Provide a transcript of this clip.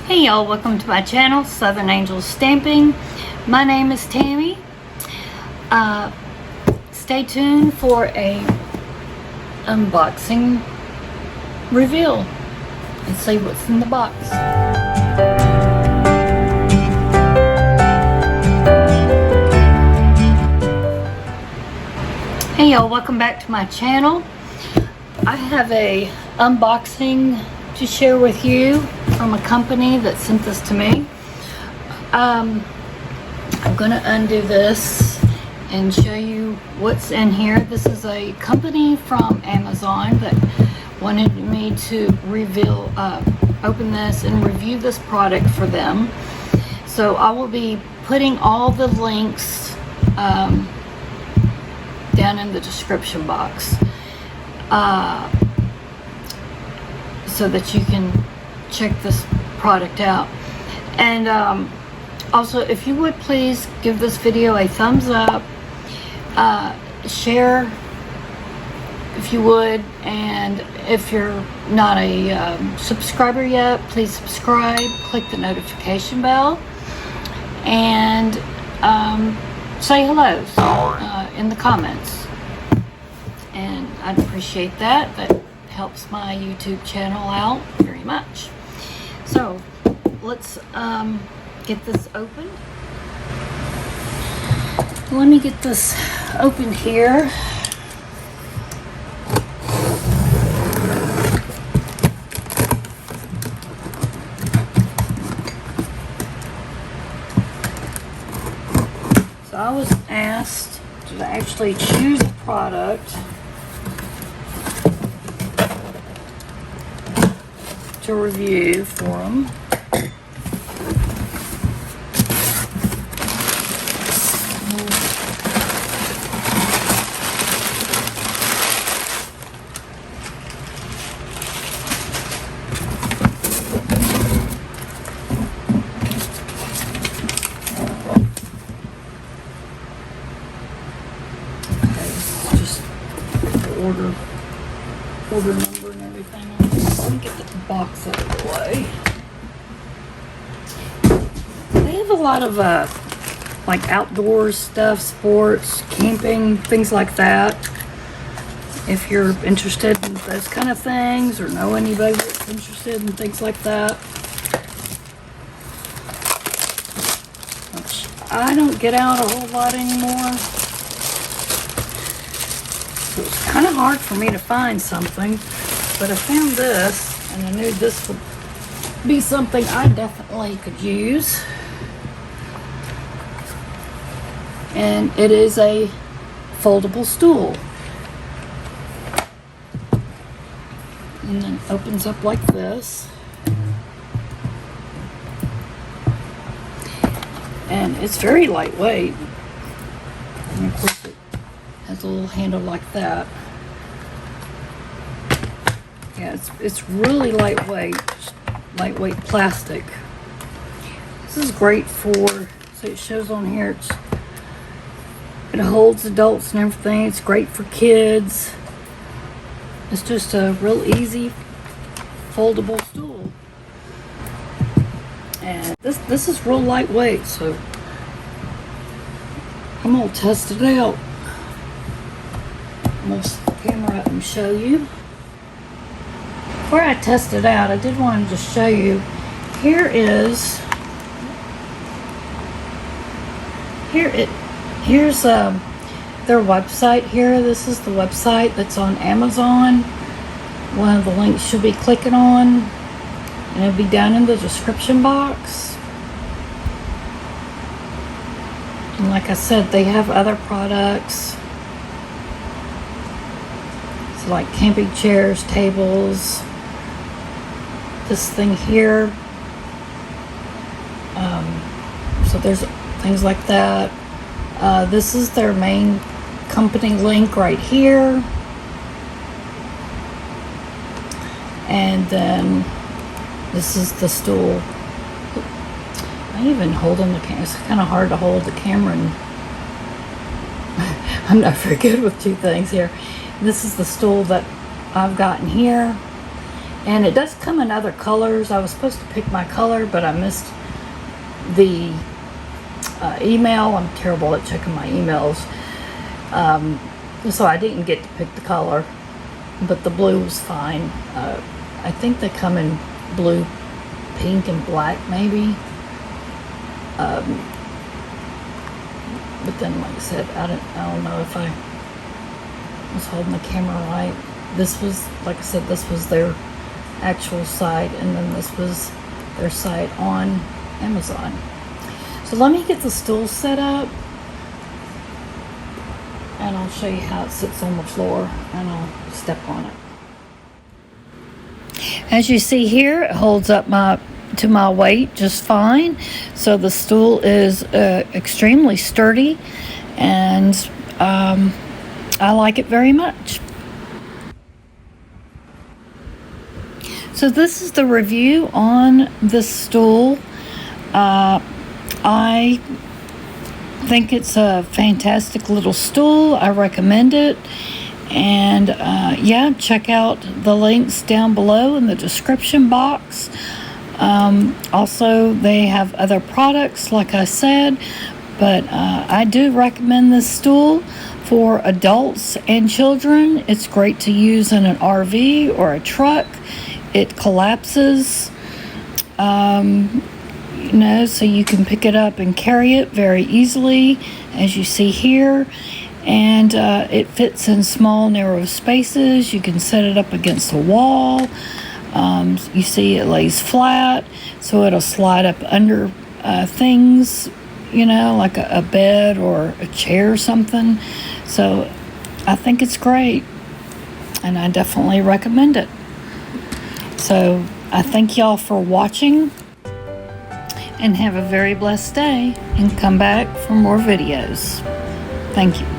Hey y'all, welcome to my channel, Southern Angels Stamping. My name is Tammy. Stay tuned for a unboxing reveal and see what's in the box. Hey y'all, welcome back to my channel. I have a unboxing to share with you from a company that sent this to me. I'm gonna undo this and show you what's in here. This is a company from Amazon that wanted me to reveal, open this and review this product for them. So I will be putting all the links down in the description box so that you can check this product out. And also, if you would please give this video a thumbs up, share if you would, and if you're not a subscriber yet, please subscribe, click the notification bell, and say hello in the comments, and I'd appreciate that. That helps my YouTube channel out very much. So let's get this opened. Let me get this opened here. So I was asked to actually choose a product to review for them. Order number and everything. Let me get the box out of the way. They have a lot of like outdoor stuff, sports, camping, things like that. If you're interested in those kind of things or know anybody that's interested in things like that. Which I don't get out a whole lot anymore. It was kind of hard for me to find something, but I found this, and I knew this would be something I definitely could use. And it is a foldable stool. And then it opens up like this. And it's very lightweight. And of course, has a little handle like that. Yeah, it's really lightweight plastic. This is great for, so it shows on here, it holds adults and everything. It's great for kids. It's just a real easy foldable stool. And this is real lightweight, so I'm gonna test it out. I'm going to set the camera up and show you. Before I test it out, I did want to just show you. Here's their website here. This is the website that's on Amazon. One of the links should be clicking on, and it'll be down in the description box. And like I said, they have other products. Like camping chairs, tables, this thing here. So there's things like that. This is their main company link right here. And then this is the stool. I even holding the camera. It's kind of hard to hold the camera, and I'm not very good with two things here. This is the stool that I've gotten here, And it does come in other colors. I was supposed to pick my color, but I missed the email. I'm terrible at checking my emails. So I didn't get to pick the color, but the blue was fine. I think they come in blue, pink, and black maybe. But then, like I said, I don't know if I was holding the camera right. This was, like I said, this was their actual site, and then this was their site on Amazon. So let me get the stool set up, and I'll show you how it sits on the floor, and I'll step on it. As you see here, it holds up to my weight just fine. So the stool is extremely sturdy, and I like it very much. So this is the review on this stool. I think it's a fantastic little stool. I recommend it. And yeah, check out the links down below in the description box. Also, they have other products, like I said, but I do recommend this stool for adults and children. It's great to use in an RV or a truck. It collapses, you know, so you can pick it up and carry it very easily, as you see here. And it fits in small, narrow spaces. You can set it up against a wall. You see it lays flat, so it'll slide up under things, you know, like a bed or a chair or something. So I think it's great, and I definitely recommend it. So I thank y'all for watching, and have a very blessed day, and come back for more videos. Thank you.